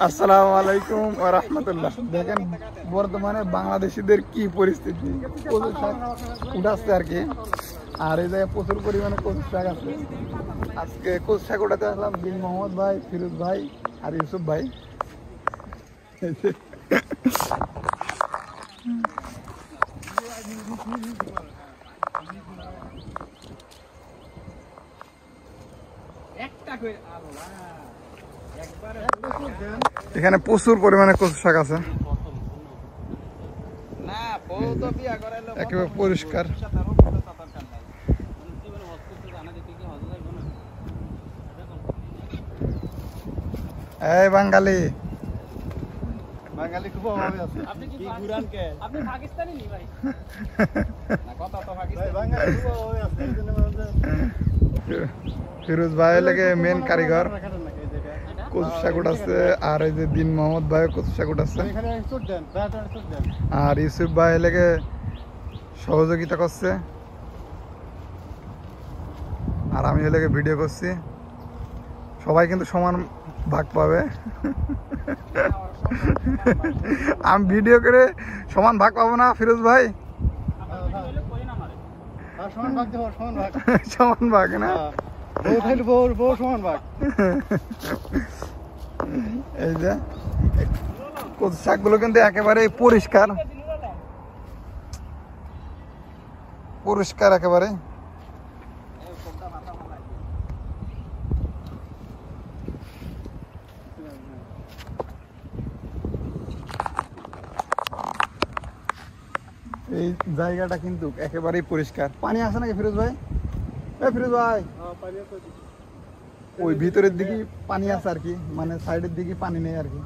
আসসালামু আলাইকুম ওয়া রাহমাতুল্লাহ। দেখেন বর্তমানে বাংলাদেশিদের কি পরিস্থিতি, কচু শাক উঠাচ্ছে আর কি। আর এই জায়গায় প্রচুর পরিমাণে কচু শাক আছে। আজকে কচু শাক উঠাতে আসলাম বিন মোহাম্মদ ভাই, ফিরোজ ভাই আর ইউসুফ ভাই। এখানে প্রচুর পরিমাণে কচু শাক আছে, একেবারে পরিষ্কার। এই বাঙালি বাঙালি খুব অভাবে আছে। আপনি কি ঘুরান কে? আপনি পাকিস্তানি নি ভাই? না কথা তো পাকিস্তানি। বাঙালি খুব অভাবে আছে। ফিরোজ ভাই লাগে মেন কারিগর, কচু শাক উঠাচ্ছে। আর এই যে দিন মোহাম্মদ ভাই কচু শাক উঠাচ্ছে। আর ইউসুফ ভাই লাগে সহযোগিতা করছে। আর আমি এলাকে ভিডিও করছি। সবাই কিন্তু সমান ভাগ পাবে। আমি ভিডিও করে সমান ভাগ পাবো না ফিরোজ ভাই? সমান ভাগ না, এই যে কচু শাকগুলো কিন্তু একেবারে পরিষ্কার পরিষ্কার একেবারে। এই জায়গাটা কিন্তু একেবারেই পরিষ্কার। পানি আছে নাকি ফিরোজ ভাই? ফিরোজ ভাই, ওই ভিতরের দিকে পানি আছে আর কি, মানে সাইডের দিকে পানি নেই আর কি।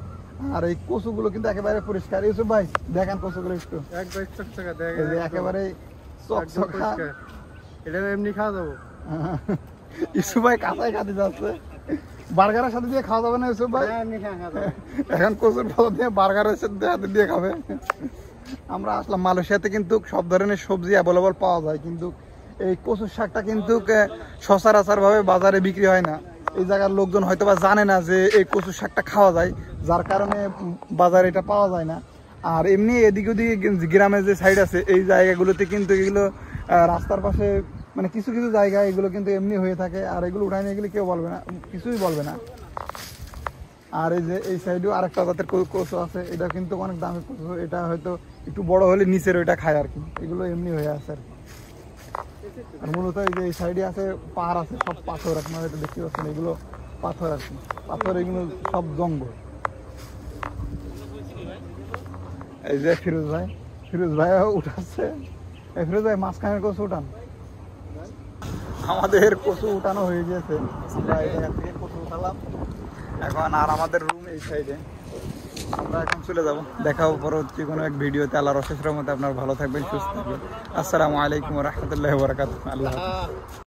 আর এই কচুগুলো কিন্তু একেবারে পরিষ্কার। ইউসুফ ভাই দেখেন কচুগুলো একটু, একেবারে চকচকা। এটা এমনি খাওয়া যাবো? ইউসুফ ভাই কাঁচাই খাতে যাচ্ছে। বার্গারের সাথে দিয়ে খাওয়া যাবে না ইউসুফ ভাই? এখন কচুর ফল দিয়ে বার্গারের সাথে দিয়ে খাবে। আমরা আসলাম মালয়েশিয়াতে, কিন্তু সব ধরনের সবজি অ্যাভেলেবল পাওয়া যায়, কিন্তু এই কচুর শাকটা কিন্তু সচরাচর ভাবে বাজারে বিক্রি হয় না। এই জায়গার লোকজন হয়তো বা জানে না যে এই কচুর শাকটা খাওয়া যায়, যার কারণে বাজারে এটা পাওয়া যায় না। আর এমনি এদিক ওদিকে গ্রামের যে সাইড আছে এই জায়গাগুলোতে কিন্তু এগুলো রাস্তার পাশে, মানে কিছু কিছু জায়গায় এগুলো কিন্তু এমনি হয়ে থাকে। আর এগুলো উঠায় নিয়ে গেলে কেউ বলবে না, কিছুই বলবে না। আর এই যে এই সাইডেও আরেকটা জাতের কচু আছে, এটা কিন্তু অনেক দামি কচু। এটা হয়তো একটু বড় হলে নিচের ওইটা খায় আর কি। এগুলো এমনি হয়ে আছে আর কি। আর মূলত এই যে এই সাইডে আছে পাহাড় আছে, সব পাথর। আপনারা এটা দেখতে পাচ্ছেন, এগুলো পাথর আর কি, পাথর। এগুলো সব জঙ্গল। এই যে ফিরোজ ভাই উঠাচ্ছে। এই ফিরোজ ভাই মাঝখানের কচু উঠান। আমাদের কচু উঠানো হয়ে গেছে, আমরা এই জায়গা থেকে কচু উঠালাম এখন। আর আমাদের রুম এই সাইডে, আমরা এখন চলে যাব। দেখা হবে পরবর্তী কোনো এক ভিডিওতে। আল্লাহর অশেষ রহমতে আপনারা ভালো থাকবেন, সুস্থ থাকবেন। আসসালামু আলাইকুম ওয়া রাহমাতুল্লাহি ওয়া বারাকাতুহু। আল্লাহ হাফেজ।